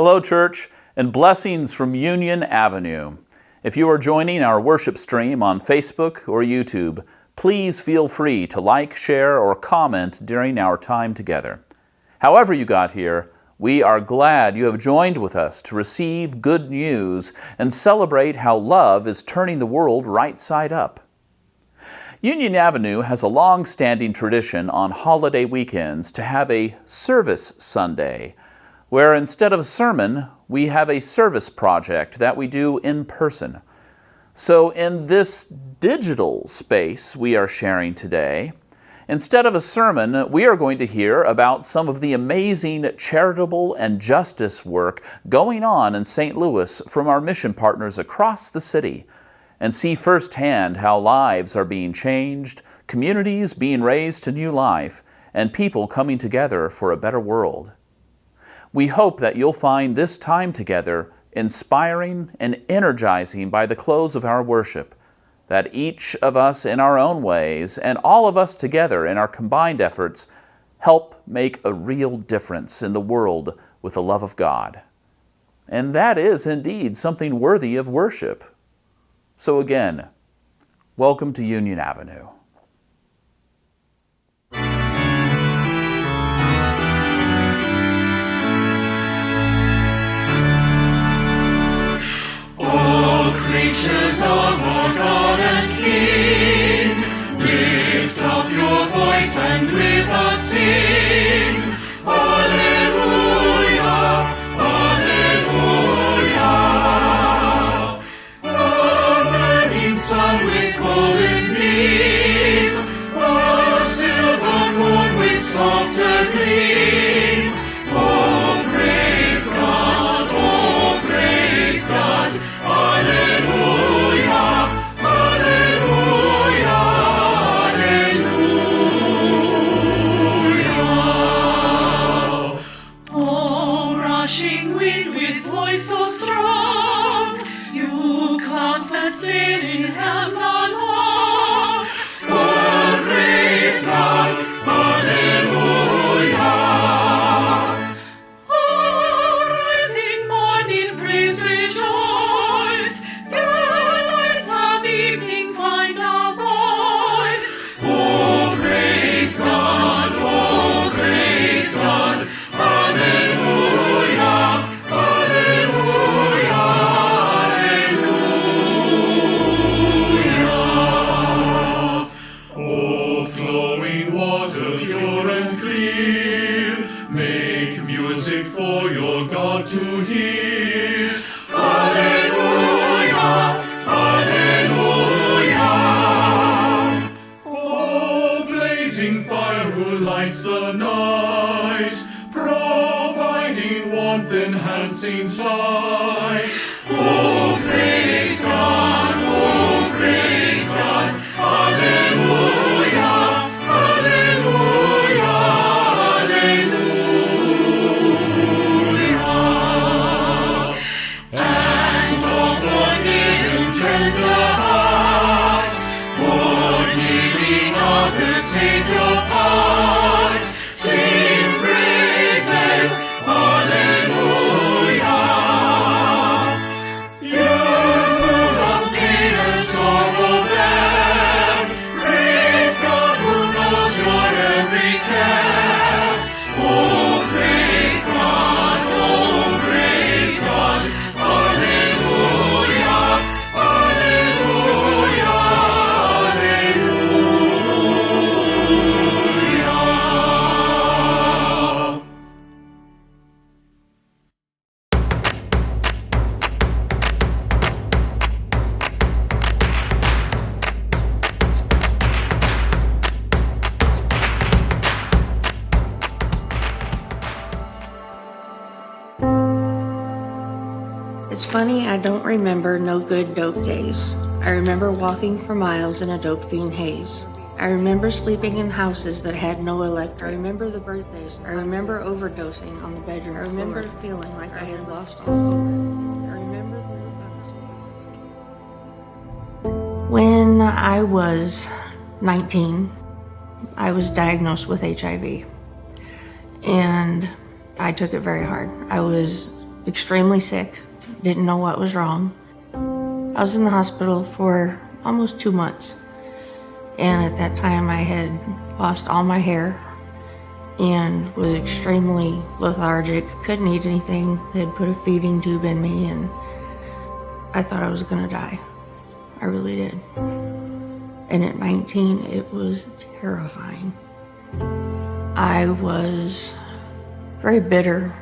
Hello, church, and blessings from Union Avenue. If you are joining our worship stream on Facebook or YouTube, please feel free to like, share, or comment during our time together. However you got here, we are glad you have joined with us to receive good news and celebrate how love is turning the world right side up. Union Avenue has a long-standing tradition on holiday weekends to have a service Sunday, where instead of a sermon, we have a service project that we do in person. So in this digital space we are sharing today, instead of a sermon, we are going to hear about some of the amazing charitable and justice work going on in St. Louis from our mission partners across the city, and see firsthand how lives are being changed, communities being raised to new life, and people coming together for a better world. We hope that you'll find this time together inspiring and energizing by the close of our worship, that each of us in our own ways and all of us together in our combined efforts help make a real difference in the world with the love of God. And that is indeed something worthy of worship. So again, welcome to Union Avenue. All creatures of our God and King, lift up your voice and with us sing. Alleluia, alleluia. The burning sun with golden beam, the silver moon with softer gleam. Oh, praise God, oh, praise God. Alleluia, alleluia, alleluia. Oh, rushing wind with voice so strong, you clouds that sail in heaven along. Oh, praise God, alleluia. Oh, rising morning, praise, rejoice. The lights of evening find our voice. Oh, praise God, oh, praise God. Alleluia, alleluia, alleluia. Oh, flowing water, pure and clear, make music for your God to hear. Alleluia, alleluia. Oh, blazing fire who lights the night, providing warmth, enhancing sight. Oh, praise God, oh, praise God. Alleluia, alleluia, alleluia. And of forgiving tender hearts, forgiving others, take your part. Sing praises, alleluia. You who of pain and sorrow bear, praise God who knows your every care. Oh, praise God, oh, praise God. Alleluia, alleluia, alleluia. It's funny, I don't remember no good dope days. I remember walking for miles in a dope fiend haze. I remember sleeping in houses that had no electric. I remember the birthdays. I remember overdosing on the bedroom floor. I remember feeling like I had lost all hope. I remember the look on his face. When I was 19, I was diagnosed with HIV. And I took it very hard. I was extremely sick, didn't know what was wrong. I was in the hospital for almost 2 months. And at that time I had lost all my hair and was extremely lethargic, couldn't eat anything. They had put a feeding tube in me and I thought I was gonna die. I really did. And at 19, it was terrifying. I was very bitter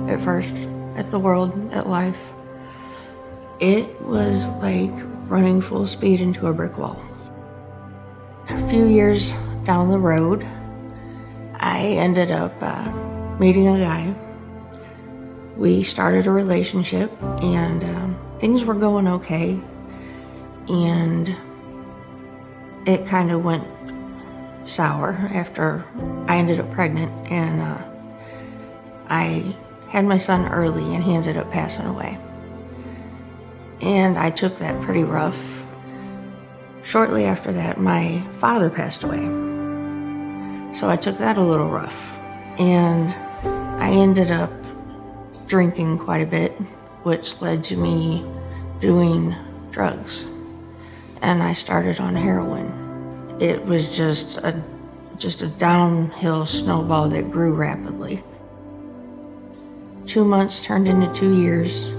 at first, at the world, at life. It was like running full speed into a brick wall. A few years down the road, I ended up meeting a guy. We started a relationship and things were going okay. And it kind of went sour after I ended up pregnant, and I had my son early and he ended up passing away. And I took that pretty rough. Shortly after that, my father passed away. So I took that a little rough. And I ended up drinking quite a bit, which led to me doing drugs. And I started on heroin. It was just a downhill snowball that grew rapidly. 2 months turned into 2 years,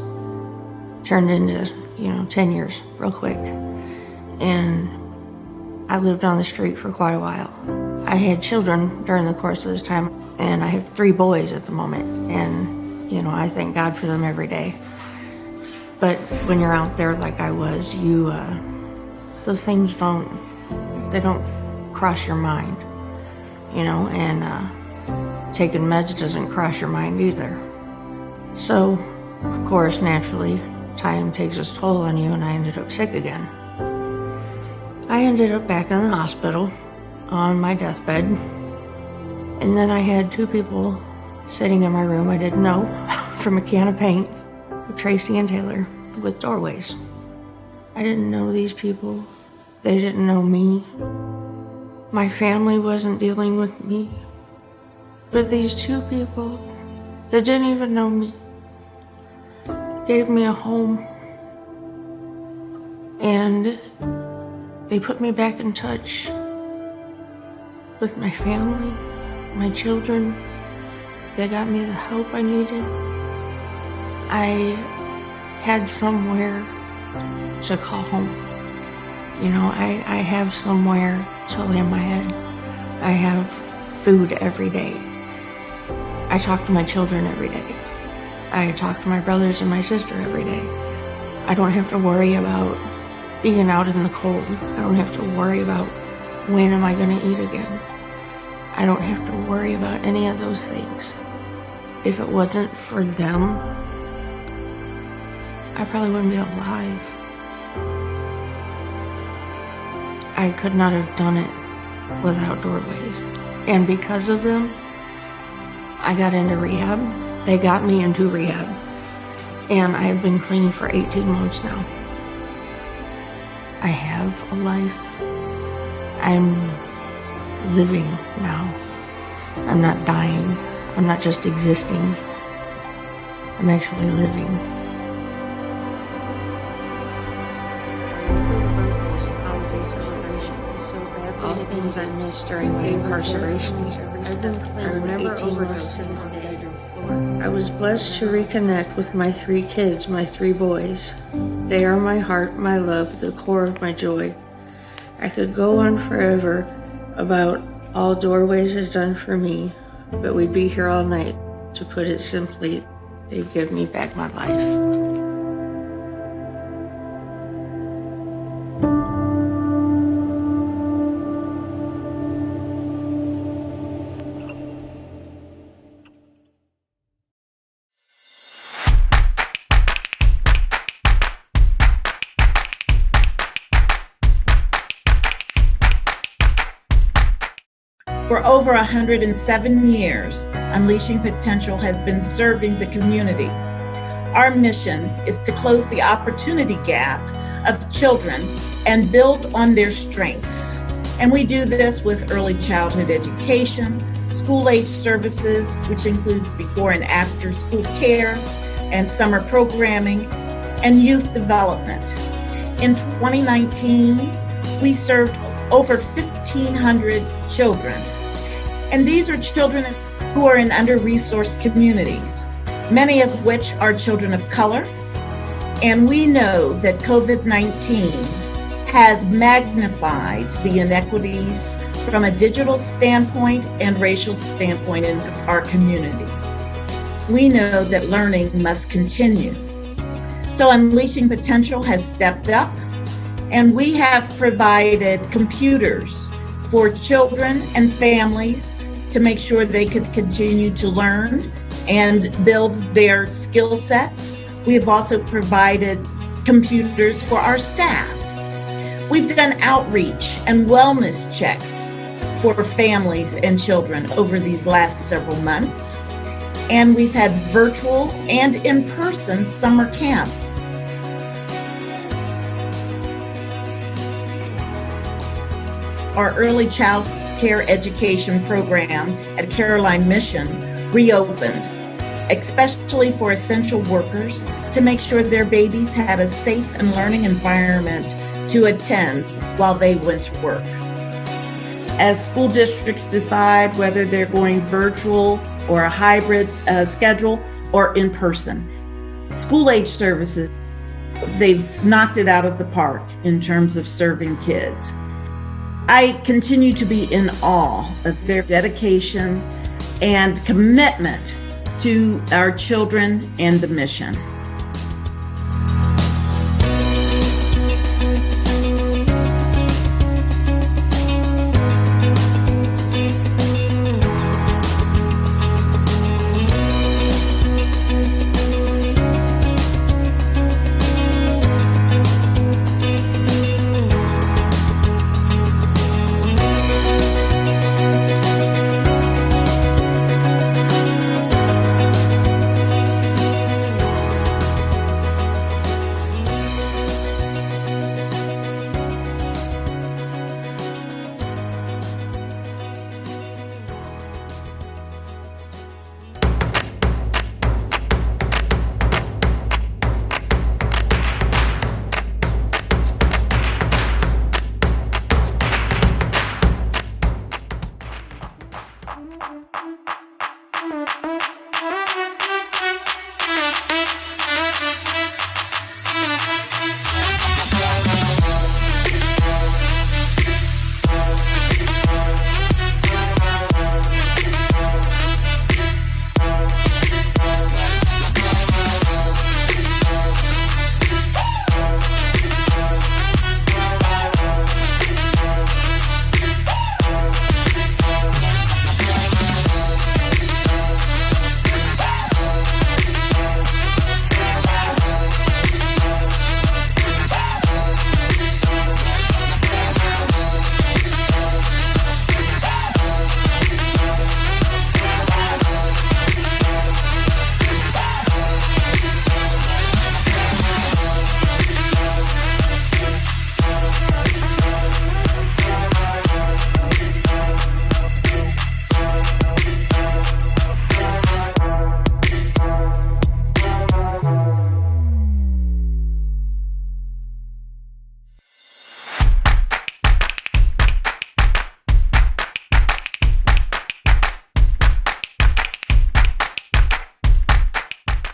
turned into, 10 years real quick. And I lived on the street for quite a while. I had children during the course of this time, and I have 3 boys at the moment. And, I thank God for them every day. But when you're out there like I was, those things don't cross your mind, and taking meds doesn't cross your mind either. So, of course, naturally, time takes its toll on you, and I ended up sick again. I ended up back in the hospital on my deathbed, and then I had 2 people sitting in my room I didn't know from a can of paint, Tracy and Taylor, with doorways. I didn't know these people. They didn't know me. My family wasn't dealing with me. But these 2 people that didn't even know me gave me a home. And they put me back in touch with my family, my children. They got me the help I needed. I had somewhere to call home. I have somewhere to lay my head. I have food every day. I talk to my children every day. I talk to my brothers and my sister every day. I don't have to worry about being out in the cold. I don't have to worry about when am I going to eat again. I don't have to worry about any of those things. If it wasn't for them, I probably wouldn't be alive. I could not have done it without Doorways. And because of them, I got into rehab. They got me into rehab. And I've been clean for 18 months now. I have a life. I'm living now. I'm not dying. I'm not just existing. I'm actually living. All the things I missed during my incarceration. I remember 18 months to this day. I was blessed to reconnect with my 3 kids, my 3 boys. They are my heart, my love, the core of my joy. I could go on forever about all Doorways has done for me, but we'd be here all night. To put it simply, they give me back my life. For over 107 years, Unleashing Potential has been serving the community. Our mission is to close the opportunity gap of children and build on their strengths. And we do this with early childhood education, school-age services, which includes before and after school care and summer programming, and youth development. In 2019, we served over 1,500 children, and these are children who are in under-resourced communities, many of which are children of color. And we know that COVID-19 has magnified the inequities from a digital standpoint and racial standpoint in our community. We know that learning must continue. So Unleashing Potential has stepped up, and we have provided computers for children and families to make sure they could continue to learn and build their skill sets. We have also provided computers for our staff. We've done outreach and wellness checks for families and children over these last several months. And we've had virtual and in-person summer camp. Our early child care education program at Caroline Mission reopened, especially for essential workers, to make sure their babies had a safe and learning environment to attend while they went to work. As school districts decide whether they're going virtual or a hybrid schedule or in person, school-age services, they've knocked it out of the park in terms of serving kids. I continue to be in awe of their dedication and commitment to our children and the mission.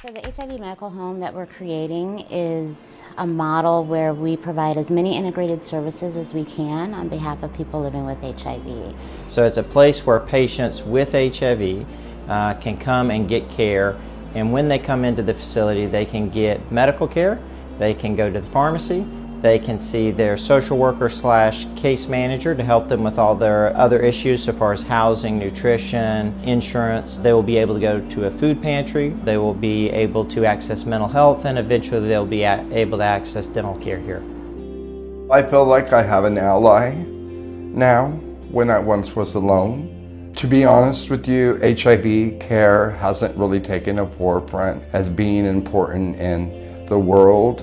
So the HIV medical home that we're creating is a model where we provide as many integrated services as we can on behalf of people living with HIV. So it's a place where patients with HIV can come and get care, and when they come into the facility they can get medical care, they can go to the pharmacy, they can see their social worker / case manager to help them with all their other issues so far as housing, nutrition, insurance. They will be able to go to a food pantry, they will be able to access mental health, and eventually they'll be able to access dental care here. I feel like I have an ally now when I once was alone. To be honest with you, HIV care hasn't really taken a forefront as being important in the world,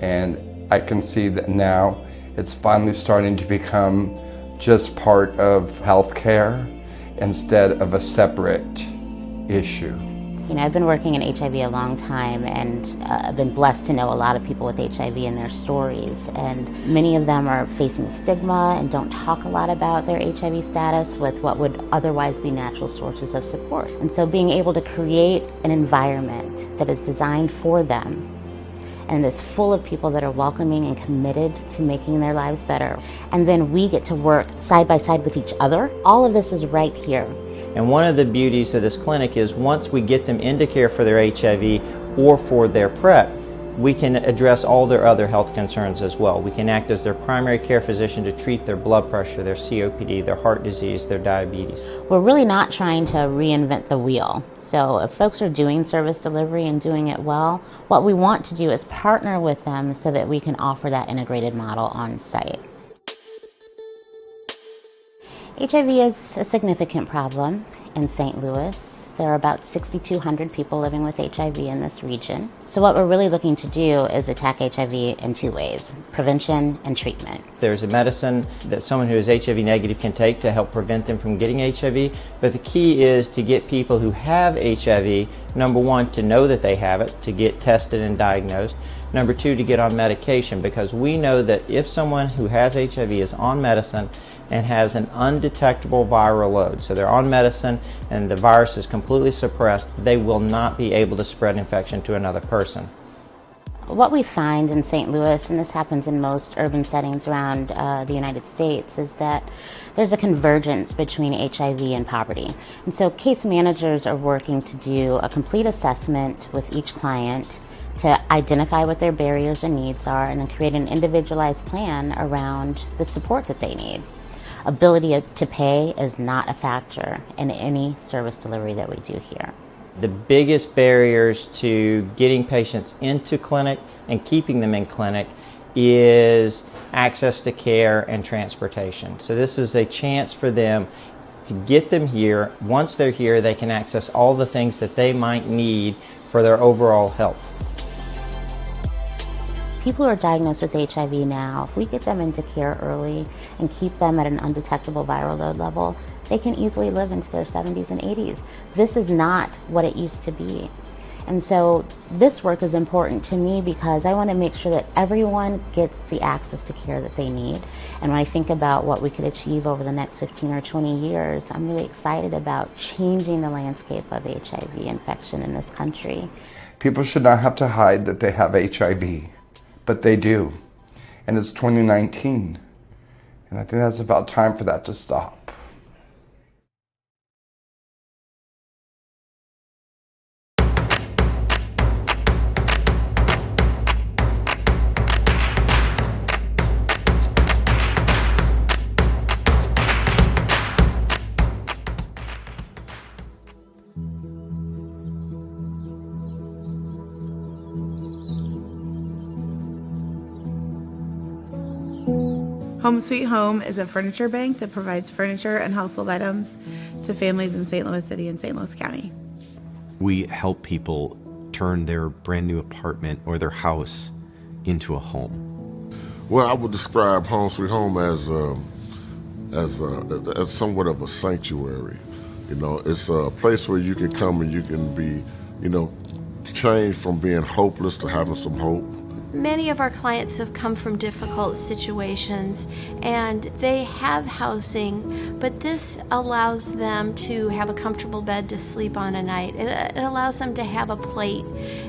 and I can see that now it's finally starting to become just part of healthcare, instead of a separate issue. You know, I've been working in HIV a long time, and I've been blessed to know a lot of people with HIV and their stories. And many of them are facing stigma and don't talk a lot about their HIV status with what would otherwise be natural sources of support. And so being able to create an environment that is designed for them and is full of people that are welcoming and committed to making their lives better. And then we get to work side by side with each other. All of this is right here. And one of the beauties of this clinic is once we get them into care for their HIV or for their PrEP, we can address all their other health concerns as well. We can act as their primary care physician to treat their blood pressure, their COPD, their heart disease, their diabetes. We're really not trying to reinvent the wheel. So if folks are doing service delivery and doing it well, what we want to do is partner with them so that we can offer that integrated model on site. HIV is a significant problem in St. Louis. There are about 6,200 people living with HIV in this region. So what we're really looking to do is attack HIV in two ways: prevention and treatment. There's a medicine that someone who is HIV negative can take to help prevent them from getting HIV, but the key is to get people who have HIV, number one, to know that they have it, to get tested and diagnosed. Number two, to get on medication, because we know that if someone who has HIV is on medicine and has an undetectable viral load, so they're on medicine and the virus is completely suppressed, they will not be able to spread infection to another person. What we find in St. Louis, and this happens in most urban settings around the United States, is that there's a convergence between HIV and poverty. And so case managers are working to do a complete assessment with each client to identify what their barriers and needs are, and then create an individualized plan around the support that they need. Ability to pay is not a factor in any service delivery that we do here. The biggest barriers to getting patients into clinic and keeping them in clinic is access to care and transportation. So this is a chance for them to get them here. Once they're here, they can access all the things that they might need for their overall health. People who are diagnosed with HIV now, if we get them into care early and keep them at an undetectable viral load level, they can easily live into their 70s and 80s. This is not what it used to be. And so this work is important to me because I want to make sure that everyone gets the access to care that they need. And when I think about what we could achieve over the next 15 or 20 years, I'm really excited about changing the landscape of HIV infection in this country. People should not have to hide that they have HIV, but they do. And it's 2019. And I think that's about time for that to stop. Home Sweet Home is a furniture bank that provides furniture and household items to families in St. Louis City and St. Louis County. We help people turn their brand new apartment or their house into a home. Well, I would describe Home Sweet Home as somewhat of a sanctuary. You know, it's a place where you can come and you can be, changed from being hopeless to having some hope. Many of our clients have come from difficult situations and they have housing, but this allows them to have a comfortable bed to sleep on at night. It allows them to have a plate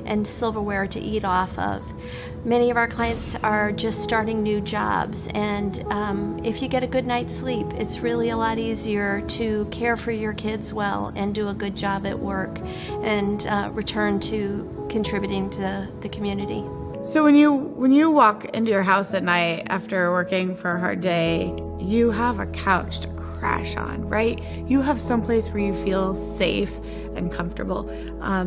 and silverware to eat off of. Many of our clients are just starting new jobs, and if you get a good night's sleep, it's really a lot easier to care for your kids well and do a good job at work and return to contributing to the community. So when you walk into your house at night after working for a hard day, you have a couch to crash on, right? You have some place where you feel safe and comfortable.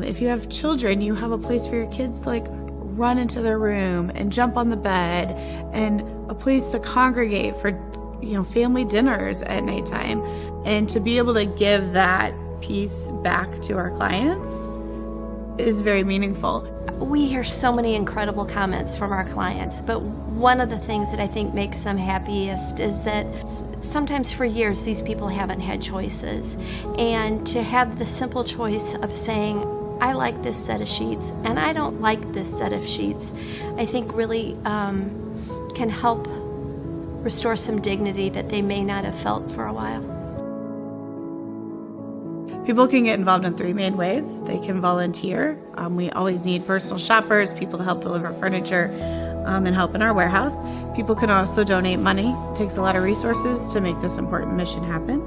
If you have children, you have a place for your kids to run into their room and jump on the bed, and a place to congregate for family dinners at nighttime. And to be able to give that piece back to our clients is very meaningful. We hear so many incredible comments from our clients, but one of the things that I think makes them happiest is that sometimes for years these people haven't had choices. And to have the simple choice of saying, I like this set of sheets and I don't like this set of sheets, I think really can help restore some dignity that they may not have felt for a while. People can get involved in three main ways. They can volunteer. We always need personal shoppers, people to help deliver furniture and help in our warehouse. People can also donate money. It takes a lot of resources to make this important mission happen.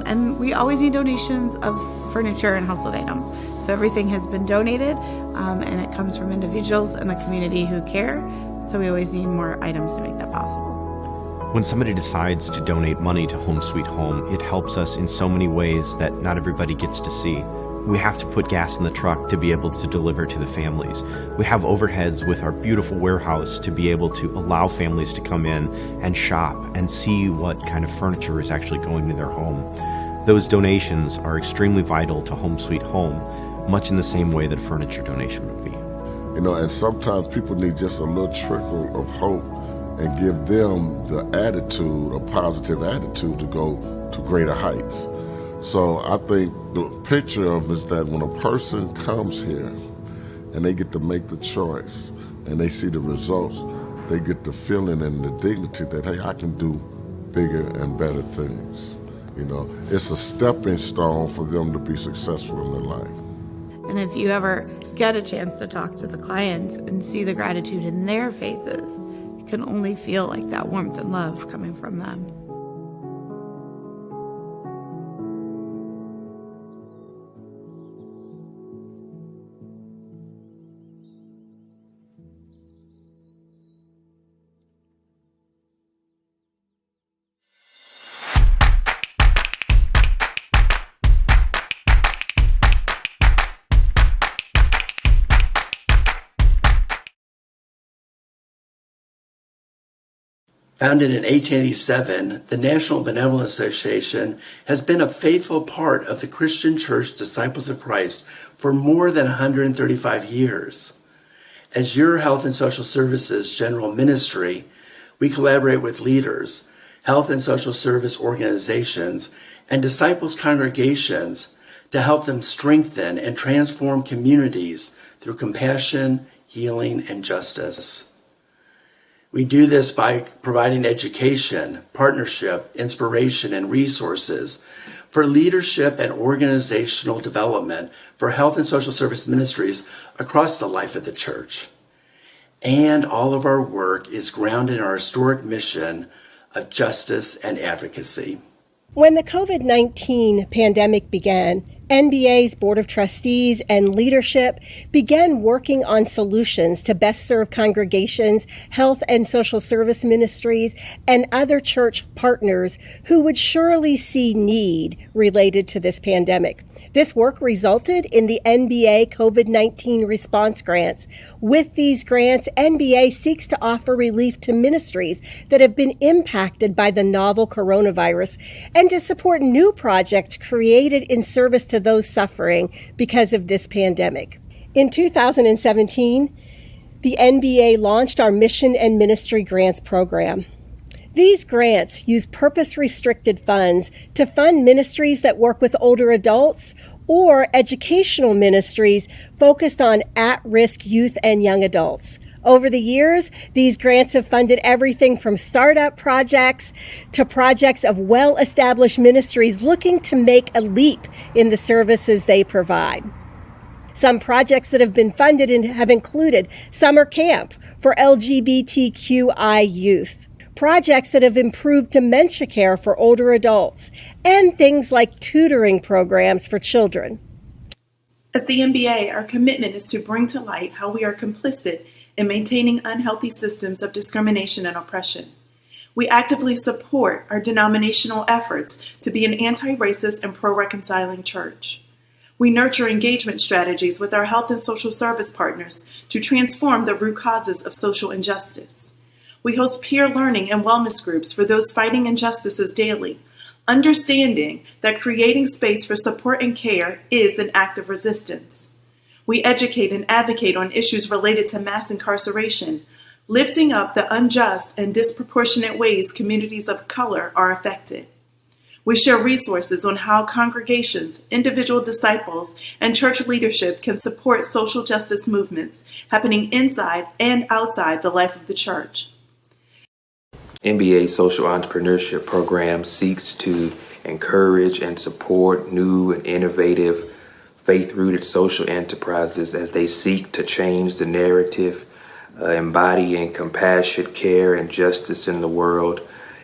And we always need donations of furniture and household items. So everything has been donated and it comes from individuals in the community who care. So we always need more items to make that possible. When somebody decides to donate money to Home Sweet Home, it helps us in so many ways that not everybody gets to see. We have to put gas in the truck to be able to deliver to the families. We have overheads with our beautiful warehouse to be able to allow families to come in and shop and see what kind of furniture is actually going to their home. Those donations are extremely vital to Home Sweet Home, much in the same way that a furniture donation would be. You know, and sometimes people need just a little trickle of hope and give them the attitude, a positive attitude to go to greater heights. So I think the picture of is that when a person comes here and they get to make the choice and they see the results, they get the feeling and the dignity that, hey, I can do bigger and better things. You know, it's a stepping stone for them to be successful in their life. And if you ever get a chance to talk to the clients and see the gratitude in their faces, you can only feel like that warmth and love coming from them. Founded in 1887, the National Benevolent Association has been a faithful part of the Christian Church Disciples of Christ for more than 135 years. As your Health and Social Services General Ministry, we collaborate with leaders, health and social service organizations, and disciples congregations to help them strengthen and transform communities through compassion, healing, and justice. We do this by providing education, partnership, inspiration, and resources for leadership and organizational development for health and social service ministries across the life of the church. And all of our work is grounded in our historic mission of justice and advocacy. When the COVID-19 pandemic began, NBA's Board of Trustees and leadership began working on solutions to best serve congregations, health and social service ministries, and other church partners who would surely see need related to this pandemic. This work resulted in the NBA COVID-19 response grants. With these grants, NBA seeks to offer relief to ministries that have been impacted by the novel coronavirus and to support new projects created in service to those suffering because of this pandemic. In 2017, the NBA launched our Mission and Ministry Grants program. These grants use purpose-restricted funds to fund ministries that work with older adults or educational ministries focused on at-risk youth and young adults. Over the years, these grants have funded everything from startup projects to projects of well-established ministries looking to make a leap in the services they provide. Some projects that have been funded have included summer camp for LGBTQI youth, projects that have improved dementia care for older adults, and things like tutoring programs for children. As the NBA, our commitment is to bring to light how we are complicit in maintaining unhealthy systems of discrimination and oppression. We actively support our denominational efforts to be an anti-racist and pro-reconciling church. We nurture engagement strategies with our health and social service partners to transform the root causes of social injustice. We host peer learning and wellness groups for those fighting injustices daily, understanding that creating space for support and care is an act of resistance. We educate and advocate on issues related to mass incarceration, lifting up the unjust and disproportionate ways communities of color are affected. We share resources on how congregations, individual disciples, and church leadership can support social justice movements happening inside and outside the life of the church. NBA Social Entrepreneurship Program seeks to encourage and support new and innovative, faith-rooted social enterprises as they seek to change the narrative, embodying compassion, care, and justice in the world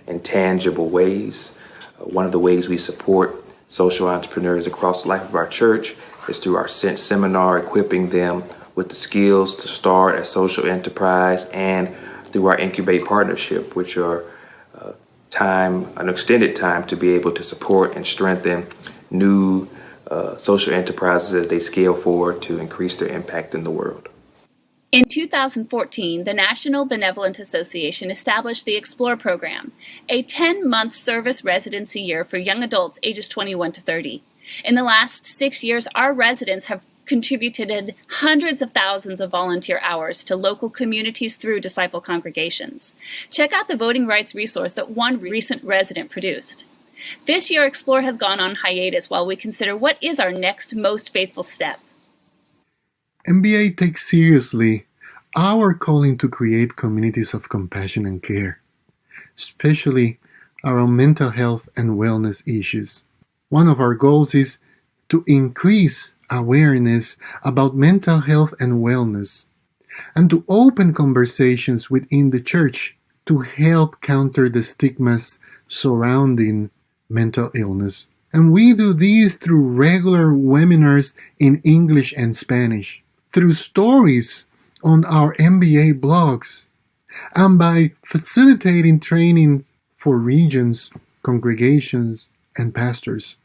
in tangible ways. One of the ways we support social entrepreneurs across the life of our church is through our seminar, equipping them with the skills to start a social enterprise, and through our Incubate partnership, which are an extended time to be able to support and strengthen new social enterprises as they scale forward to increase their impact in the world. In 2014, the National Benevolent Association established the Explore program, a 10-month service residency year for young adults ages 21 to 30. In the last 6 years, our residents have contributed hundreds of thousands of volunteer hours to local communities through disciple congregations. Check out the voting rights resource that one recent resident produced. This year, Explore has gone on hiatus while we consider what is our next most faithful step. MBA takes seriously our calling to create communities of compassion and care, especially around mental health and wellness issues. One of our goals is to increase awareness about mental health and wellness, and to open conversations within the church to help counter the stigmas surrounding mental illness. And we do this through regular webinars in English and Spanish, through stories on our MBA blogs, and by facilitating training for regions, congregations, and pastors.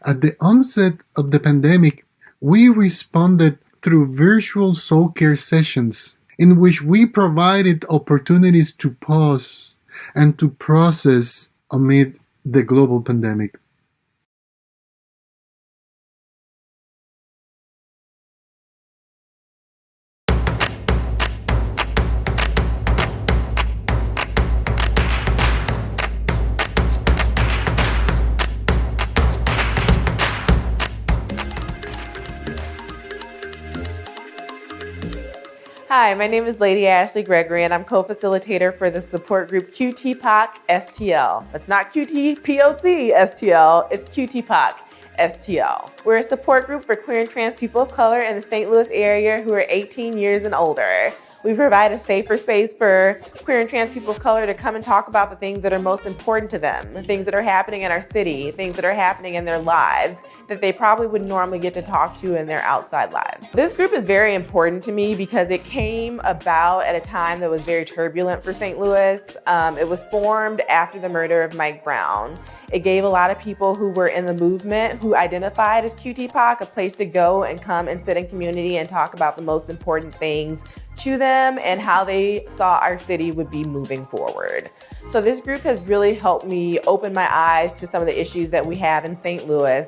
At the onset of the pandemic, we responded through virtual soul care sessions in which we provided opportunities to pause and to process amid the global pandemic. Hi, my name is Lady Ashley Gregory, and I'm co-facilitator for the support group QTPOC STL. It's not QTPOC STL, it's QTPOC STL. We're a support group for queer and trans people of color in the St. Louis area who are 18 years and older. We provide a safer space for queer and trans people of color to come and talk about the things that are most important to them, the things that are happening in our city, things that are happening in their lives that they probably would normally get to talk to in their outside lives. This group is very important to me because it came about at a time that was very turbulent for St. Louis. It was formed after the murder of Mike Brown. It gave a lot of people who were in the movement, who identified as QTPOC, a place to go and come and sit in community and talk about the most important things to them and how they saw our city would be moving forward. So this group has really helped me open my eyes to some of the issues that we have in St. Louis.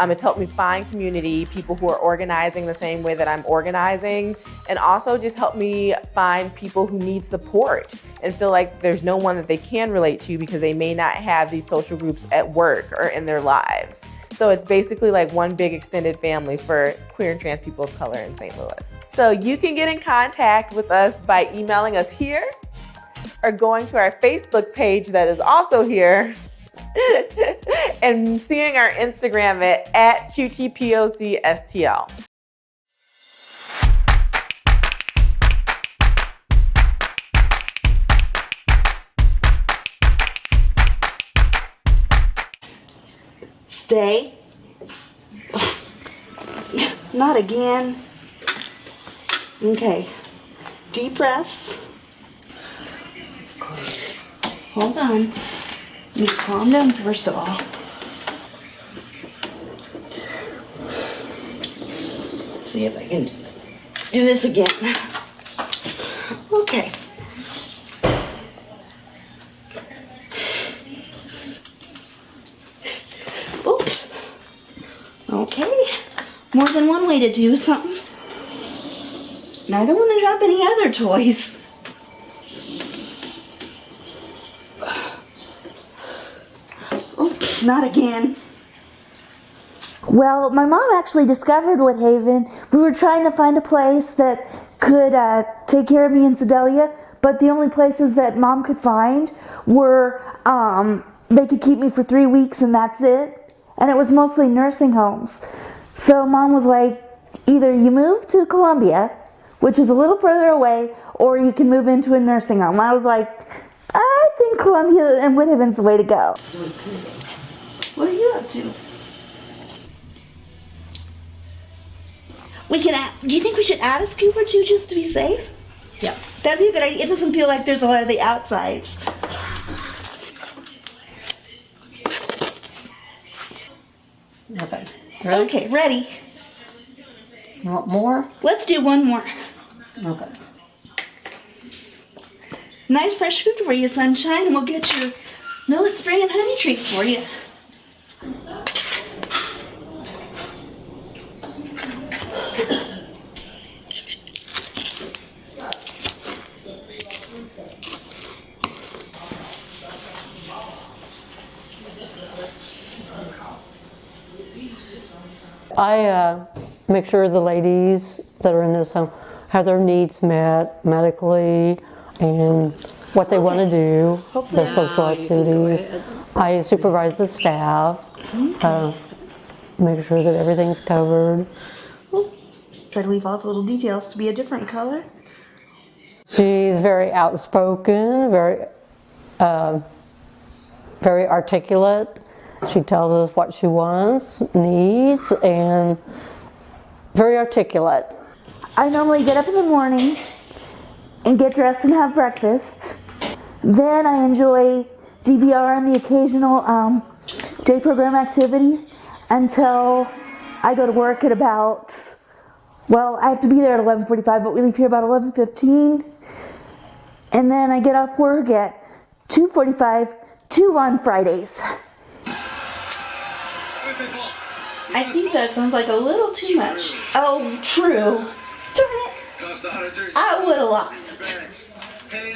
It's helped me find community, people who are organizing the same way that I'm organizing, and also just helped me find people who need support and feel like there's no one that they can relate to because they may not have these social groups at work or in their lives. So it's basically like one big extended family for queer and trans people of color in St. Louis. So you can get in contact with us by emailing us here or going to our Facebook page that is also here and seeing our Instagram at QTPOCSTL. Stay. Not again. Okay. Deep breaths. Hold on. You calm down first of all. See if I can do this again. Okay. Oops. Okay. More than one way to do something. And I don't want to drop any other toys. Oh, not again. Well, my mom actually discovered Woodhaven. We were trying to find a place that could take care of me in Sedalia, but the only places that Mom could find were, they could keep me for 3 weeks and that's it. And it was mostly nursing homes. So Mom was like, either you move to Columbia, which is a little further away, or you can move into a nursing home. I was like, I think Columbia and Woodhaven's the way to go. What are you up to? Do you think we should add a scoop or two just to be safe? Yeah. That'd be a good idea. It doesn't feel like there's a lot of the outsides. Okay. Ready? Okay, ready. You want more? Let's do one more. Okay. Nice fresh food for you, Sunshine, and we'll get your millet spring and honey treat for you. I make sure the ladies that are in this home have their needs met medically and what they want to do, their social activities. I supervise the staff, make sure that everything's covered. Try to leave all the little details to be a different color. She's very outspoken, very articulate. She tells us what she wants, needs, and very articulate. I normally get up in the morning and get dressed and have breakfast. Then I enjoy DVR and the occasional day program activity until I go to work at about, well, I have to be there at 11:45, but we leave here about 11:15. And then I get off work at 2:45, 2 on Fridays. I think that sounds like a little too much. Oh, true. Darn it. I would have lost. Hey,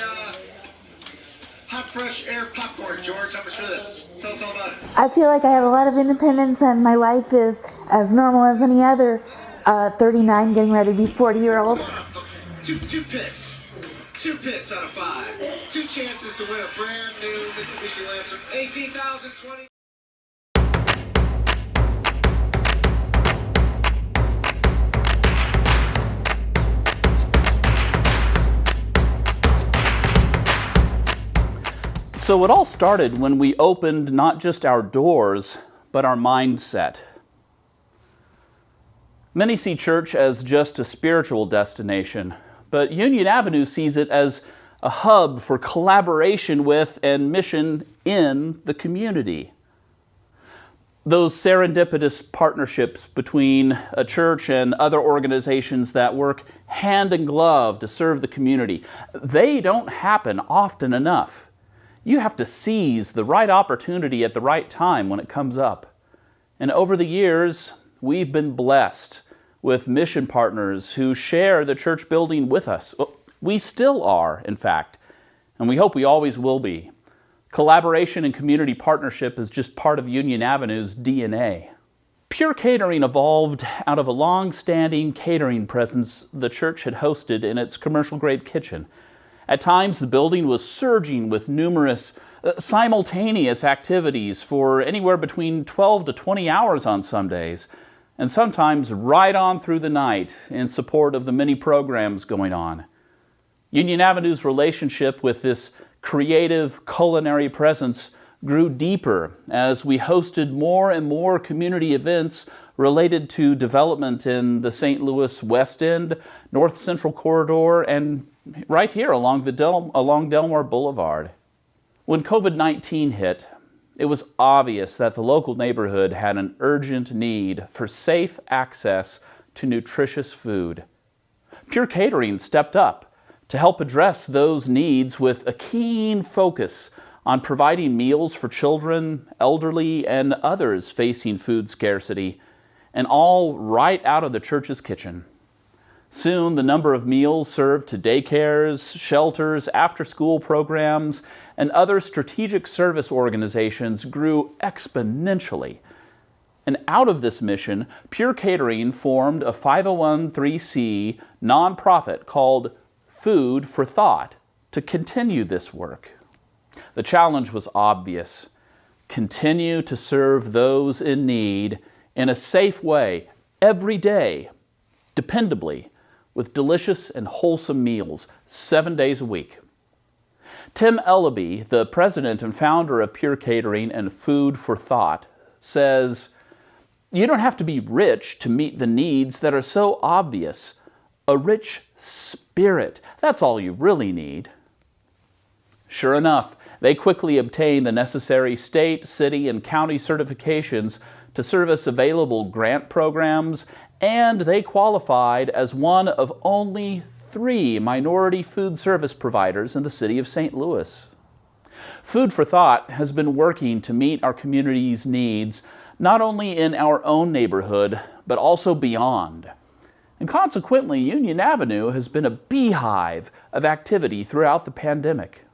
hot fresh air popcorn, George. How much for this? Tell us all about it. I feel like I have a lot of independence and my life is as normal as any other 39 getting ready to be 40-year-old. Two picks. 2 picks out of 5. 2 chances to win a brand new Mitsubishi Lancer. 18,020. So it all started when we opened not just our doors, but our mindset. Many see church as just a spiritual destination, but Union Avenue sees it as a hub for collaboration with and mission in the community. Those serendipitous partnerships between a church and other organizations that work hand in glove to serve the community, they don't happen often enough. You have to seize the right opportunity at the right time when it comes up. And over the years, we've been blessed with mission partners who share the church building with us. We still are, in fact, and we hope we always will be. Collaboration and community partnership is just part of Union Avenue's DNA. Pure Catering evolved out of a long-standing catering presence the church had hosted in its commercial-grade kitchen. At times, the building was surging with numerous simultaneous activities for anywhere between 12 to 20 hours on some days, and sometimes right on through the night in support of the many programs going on. Union Avenue's relationship with this creative culinary presence grew deeper as we hosted more and more community events related to development in the St. Louis West End, North Central Corridor, and right here along Delmar Boulevard. When COVID-19 hit, it was obvious that the local neighborhood had an urgent need for safe access to nutritious food. Pure Catering stepped up to help address those needs with a keen focus on providing meals for children, elderly, and others facing food scarcity, and all right out of the church's kitchen. Soon, the number of meals served to daycares, shelters, after-school programs, and other strategic service organizations grew exponentially. And out of this mission, Pure Catering formed a 501(c)(3) nonprofit called Food for Thought to continue this work. The challenge was obvious. Continue to serve those in need in a safe way every day, dependably, with delicious and wholesome meals 7 days a week. Tim Ellaby, the president and founder of Pure Catering and Food for Thought, says, "You don't have to be rich to meet the needs that are so obvious. A rich spirit, that's all you really need." Sure enough, they quickly obtained the necessary state, city, and county certifications to service available grant programs, and they qualified as one of only 3 minority food service providers in the city of St. Louis. Food for Thought has been working to meet our community's needs, not only in our own neighborhood, but also beyond. And consequently, Union Avenue has been a beehive of activity throughout the pandemic.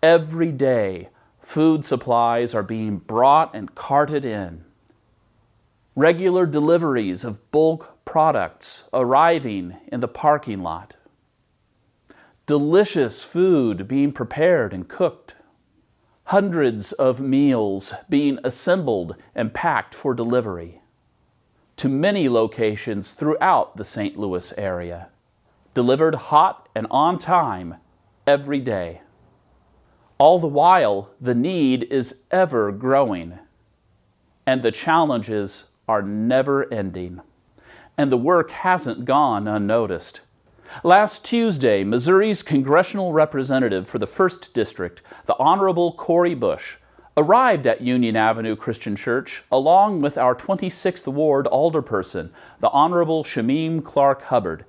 Every day, food supplies are being brought and carted in. Regular deliveries of bulk products arriving in the parking lot. Delicious food being prepared and cooked. Hundreds of meals being assembled and packed for delivery to many locations throughout the St. Louis area. Delivered hot and on time every day. All the while, the need is ever growing, and the challenges are never ending, and the work hasn't gone unnoticed. Last Tuesday, Missouri's congressional representative for the 1st District, the Honorable Cori Bush, arrived at Union Avenue Christian Church along with our 26th Ward alderperson, the Honorable Shamim Clark Hubbard,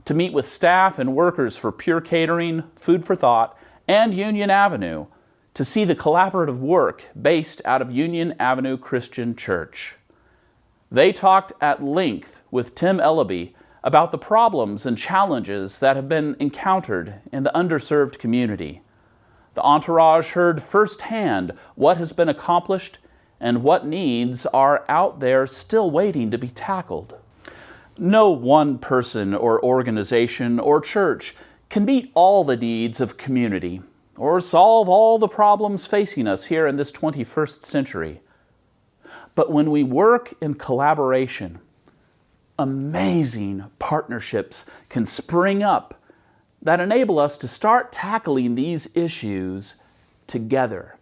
to meet with staff and workers for Pure Catering, Food for Thought, and Union Avenue to see the collaborative work based out of Union Avenue Christian Church. They talked at length with Tim Ellaby about the problems and challenges that have been encountered in the underserved community. The entourage heard firsthand what has been accomplished and what needs are out there still waiting to be tackled. No one person or organization or church can meet all the needs of community or solve all the problems facing us here in this 21st century. But when we work in collaboration, amazing partnerships can spring up that enable us to start tackling these issues together.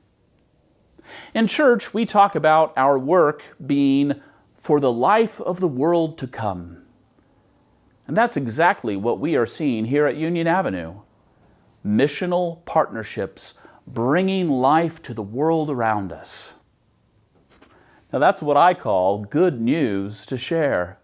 In church, we talk about our work being for the life of the world to come. And that's exactly what we are seeing here at Union Avenue. Missional partnerships bringing life to the world around us. Now that's what I call good news to share.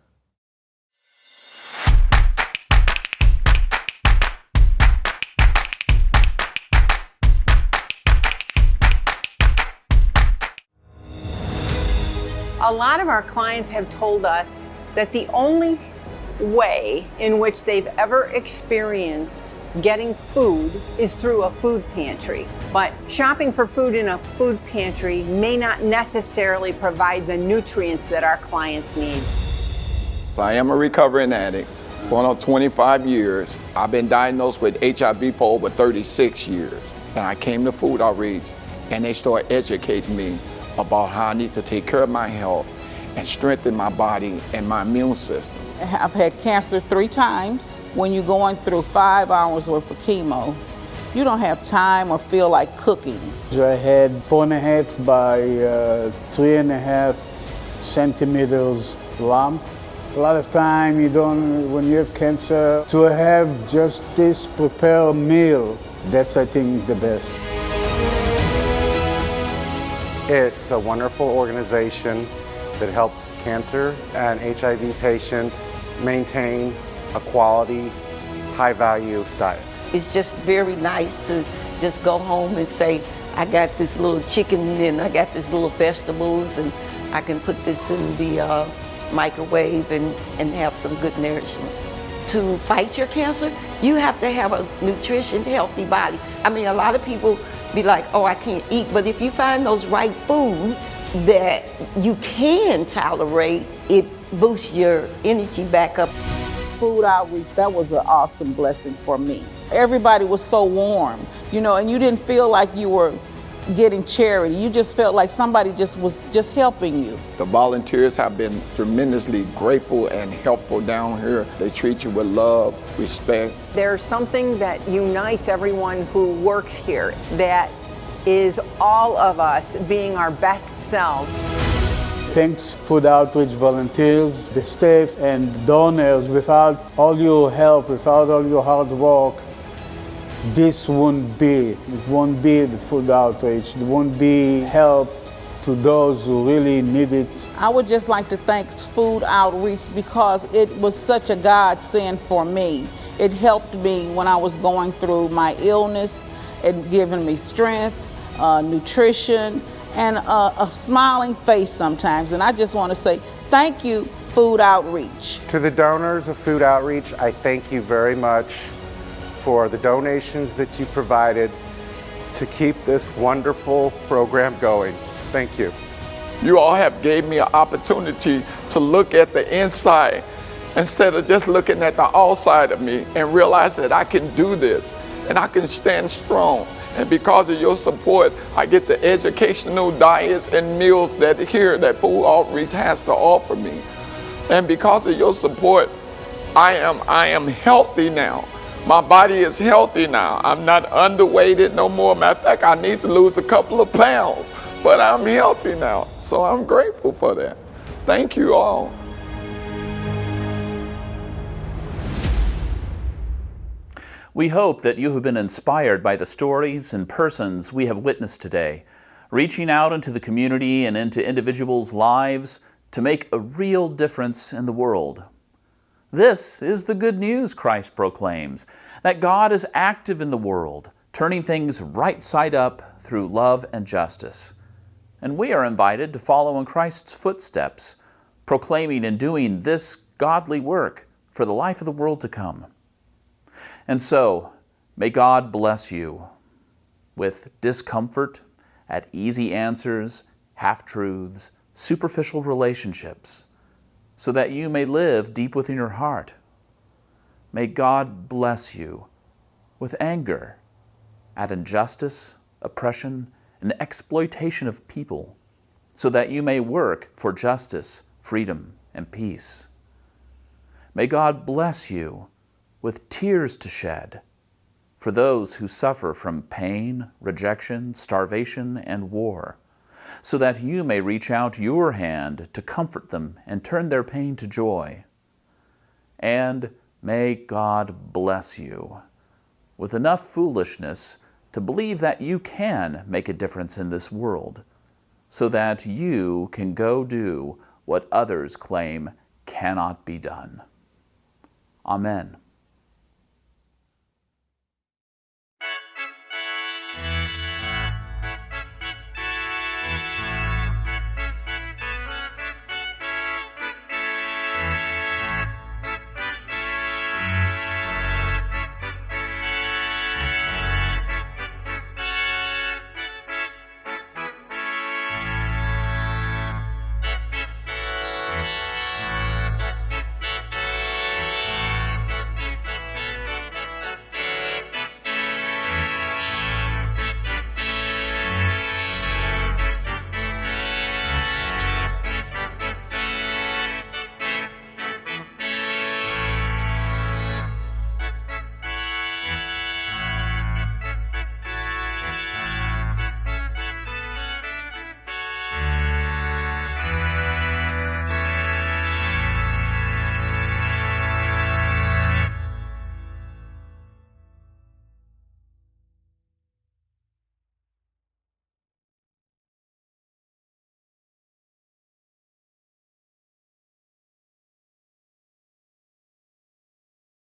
A lot of our clients have told us that the only way in which they've ever experienced getting food is through a food pantry. But shopping for food in a food pantry may not necessarily provide the nutrients that our clients need. I am a recovering addict, going on 25 years. I've been diagnosed with HIV for over 36 years. And I came to Food Outreach and they started educating me about how I need to take care of my health and strengthen my body and my immune system. I've had cancer 3 times. When you're going through 5 hours worth of chemo, you don't have time or feel like cooking. I had 4.5 by 3.5 centimeters lump. A lot of time you don't, when you have cancer, to have just this prepared meal, that's I think the best. It's a wonderful organization that helps cancer and HIV patients maintain a quality, high-value diet. It's just very nice to just go home and say, I got this little chicken and I got this little vegetables and I can put this in the microwave and have some good nourishment. to fight your cancer, you have to have a nutrition healthy body. I mean, a lot of people be like, oh, I can't eat, but if you find those right foods that you can tolerate, it boosts your energy back up. Food outreach, that was an awesome blessing for me. Everybody was so warm, you know, and you didn't feel like you were getting charity. You just felt like somebody was just helping you. The volunteers have been tremendously grateful and helpful down here. They treat you with love, respect. There's something that unites everyone who works here, that is all of us being our best selves. Thanks food outreach volunteers, the staff and donors. Without all your help, without all your hard work, this wouldn't be. It won't be the food outreach. It won't be help to those who really need it. I would just like to thank Food Outreach because it was such a godsend for me. It helped me when I was going through my illness, and giving me strength, nutrition, and a smiling face sometimes. And I just want to say thank you, Food Outreach. To the donors of Food Outreach, I thank you very much for the donations that you provided to keep this wonderful program going. Thank you. You all have gave me an opportunity to look at the inside instead of just looking at the outside of me, and realize that I can do this and I can stand strong. And because of your support, I get the educational diets and meals that Food Outreach has to offer me. And because of your support, I am healthy now. My body is healthy now. I'm not underweighted no more. Matter of fact, I need to lose a couple of pounds, but I'm healthy now. So I'm grateful for that. Thank you all. We hope that you have been inspired by the stories and persons we have witnessed today, reaching out into the community and into individuals' lives to make a real difference in the world. This is the good news Christ proclaims, that God is active in the world, turning things right side up through love and justice. And we are invited to follow in Christ's footsteps, proclaiming and doing this godly work for the life of the world to come. And so, may God bless you with discomfort at easy answers, half-truths, superficial relationships, so that you may live deep within your heart. May God bless you with anger at injustice, oppression, and exploitation of people, so that you may work for justice, freedom, and peace. May God bless you with tears to shed for those who suffer from pain, rejection, starvation, and war, so that you may reach out your hand to comfort them and turn their pain to joy. And may God bless you with enough foolishness to believe that you can make a difference in this world, so that you can go do what others claim cannot be done. Amen.